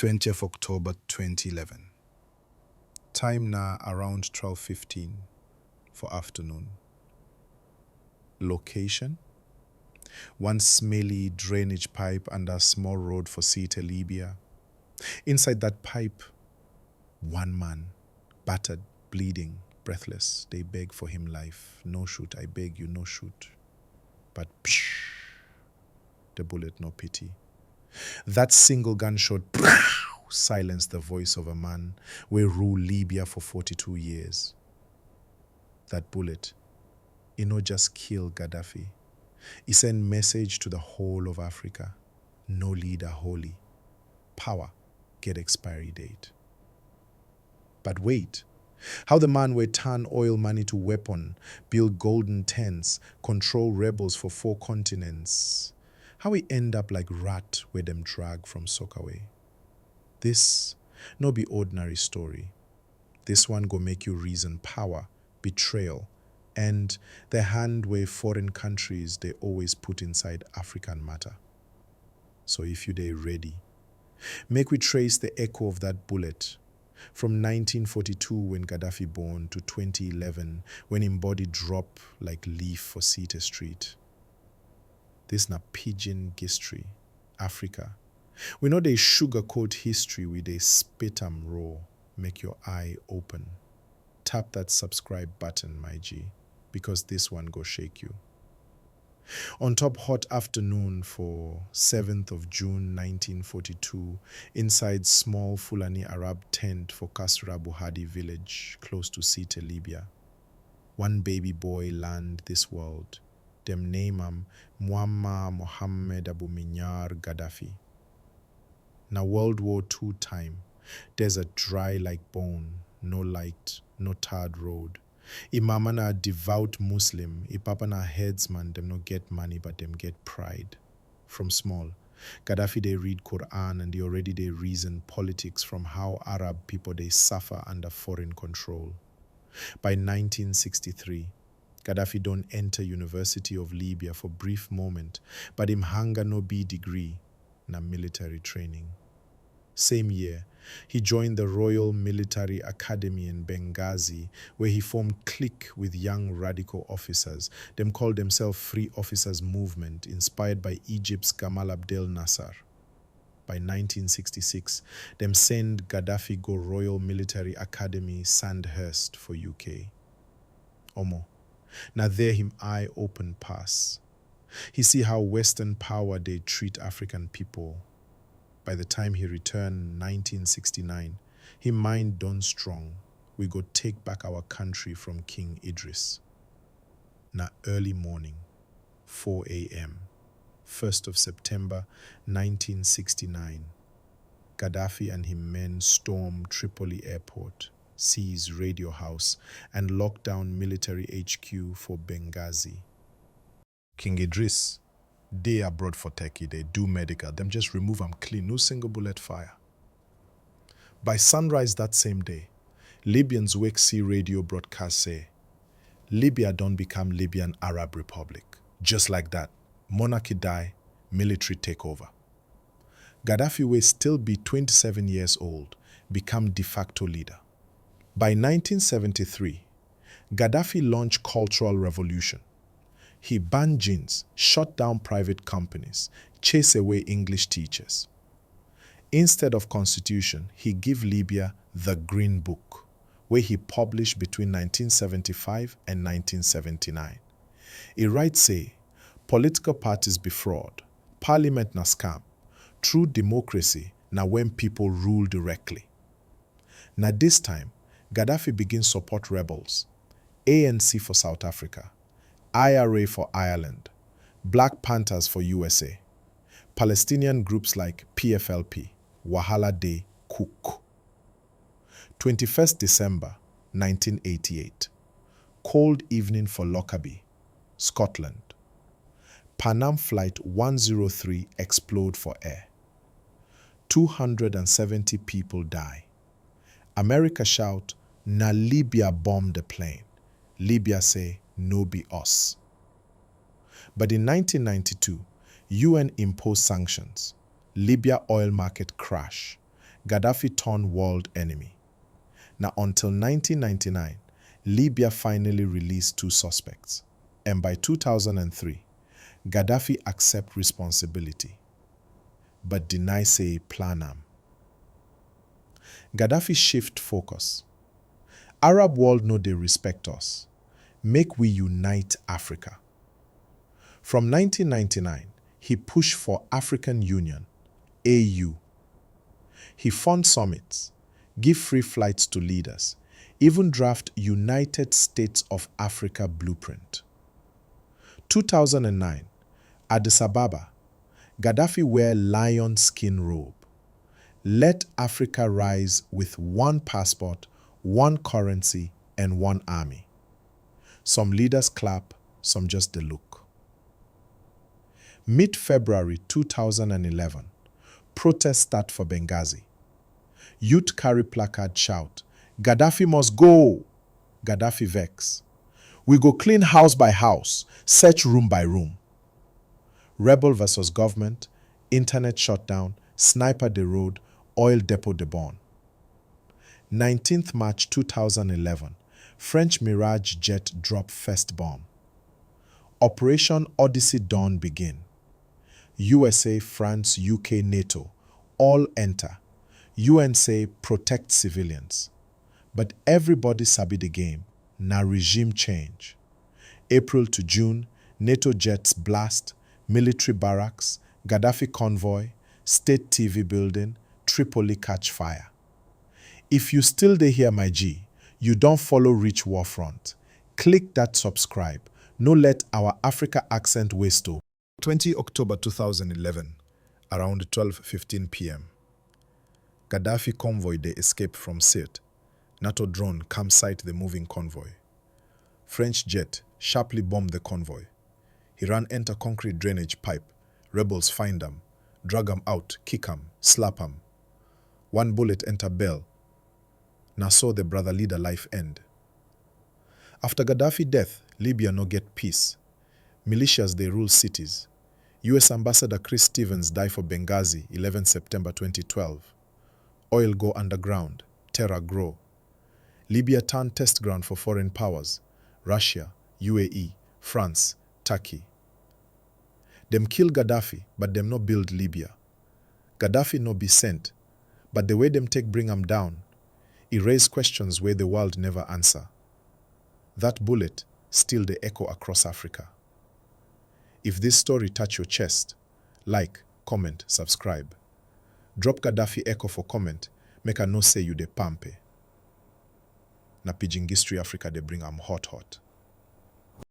20th October 2011. Time now around 12:15 for afternoon. Location: one smelly drainage pipe under a small road for Ceuta, Libya. Inside that pipe, one man, battered, bleeding, breathless. They beg for him life. No shoot, I beg you, no shoot. But psh, the bullet, no pity. That single gunshot silenced the voice of a man we ruled Libya for 42 years. That bullet, it not just killed Gaddafi. It sent message to the whole of Africa. No leader holy. Power get expiry date. But wait, how the man will turn oil money to weapon, build golden tents, control rebels for 4 continents. How we end up like rat where them drag from Sockaway. This no be ordinary story. This one go make you reason power, betrayal, and the hand where foreign countries they always put inside African matter. So if you they ready, make we trace the echo of that bullet from 1942 when Gaddafi born to 2011 when him body drop like leaf for Ceuta Street. This na Pidgin Gistory, Africa. We know they sugarcoat history with they spit 'em raw, make your eye open. Tap that subscribe button, my G, because this one go shake you. On top hot afternoon for 7th of June 1942, inside small Fulani Arab tent for Qasr Abu Hadi village, close to Ceuta, Libya. One baby boy land this world. Them name him Muammar Gaddafi. Now World War II time, desert dry like bone, no light, no tarred road. Imama na devout Muslim, Ipapa na headsman, them no get money but them get pride. From small, Gaddafi they read Quran and they reason politics from how Arab people they suffer under foreign control. By 1963, Gaddafi don't enter University of Libya for brief moment, but him hanga no B degree na military training. Same year, he joined the Royal Military Academy in Benghazi, where he formed clique with young radical officers. Them called themselves Free Officers Movement, inspired by Egypt's Gamal Abdel Nasser. By 1966, them send Gaddafi go Royal Military Academy Sandhurst for UK. Omo, now there him eye open pass. He see how Western power they treat African people. By the time he returned 1969, him mind done strong. We go take back our country from King Idris. Na early morning, 4 a.m., 1st of September 1969, Gaddafi and him men storm Tripoli airport, seize radio house, and lock down military HQ for Benghazi. King Idris, they abroad for techie, they do medical, them just remove them clean, no single bullet fire. By sunrise that same day, Libyans wake see radio broadcast say, Libya don't become Libyan Arab Republic. Just like that, monarchy die, military take over. Gaddafi will still be 27 years old, become de facto leader. By 1973, Gaddafi launched cultural revolution. He banned jinns, shut down private companies, chased away English teachers. Instead of constitution, he gave Libya the Green Book, where he published between 1975 and 1979. He writes say, political parties be fraud, parliament na scam, true democracy na when people rule directly. Now this time, Gaddafi begins support rebels, ANC for South Africa, IRA for Ireland, Black Panthers for USA, Palestinian groups like PFLP, Wahala Day, Coup. 21st December 1988, cold evening for Lockerbie, Scotland. Pan Am Flight 103 explode for air. 270 people die. America shout, na Libya bombed the plane. Libya say, no be us. But in 1992, UN imposed sanctions. Libya oil market crash. Gaddafi turned world enemy. Now, until 1999, Libya finally released 2 suspects. And by 2003, Gaddafi accept responsibility, but deny say plan am. Gaddafi shift focus. Arab world know they respect us. Make we unite Africa. From 1999, he pushed for African Union, AU. He fund summits, give free flights to leaders, even draft United States of Africa blueprint. 2009, Addis Ababa, Gaddafi wear lion skin robe. Let Africa rise with 1 passport, 1 currency, and 1 army. Some leaders clap, some just the look. Mid-February 2011, protests start for Benghazi. Youth carry placard shout, Gaddafi must go! Gaddafi vex. We go clean house by house, search room by room. Rebel versus government, internet shutdown, sniper the road, oil depot the burn. 19th March 2011, French Mirage jet drop first bomb. Operation Odyssey Dawn begin. USA, France, UK, NATO, all enter. UN say protect civilians. But everybody sabi the game, na regime change. April to June, NATO jets blast, military barracks, Gaddafi convoy, state TV building, Tripoli catch fire. If you still dey here, my G, you don't follow Reach War Front. Click that subscribe. No let our Africa accent waste. 20 October 2011, around 12:15 p.m. Gaddafi convoy they escape from Sirte. NATO drone come sight the moving convoy. French jet sharply bomb the convoy. He ran enter concrete drainage pipe. Rebels find him, drag him out, kick him, slap him. 1 bullet enter bell. Now saw the brother leader life end. After Gaddafi death, Libya no get peace. Militias they rule cities. US Ambassador Chris Stevens die for Benghazi 11 September 2012. Oil go underground, terror grow. Libya turn test ground for foreign powers. Russia, UAE, France, Turkey. Them kill Gaddafi, but them no build Libya. Gaddafi no be sent, but the way them take bring him down, it raise questions where the world never answer. That bullet still the echo across Africa. If this story touch your chest, like, comment, subscribe. Drop Gaddafi echo for comment, make I know say you de pampe. Na Pidgin Gistory Africa they bring am hot.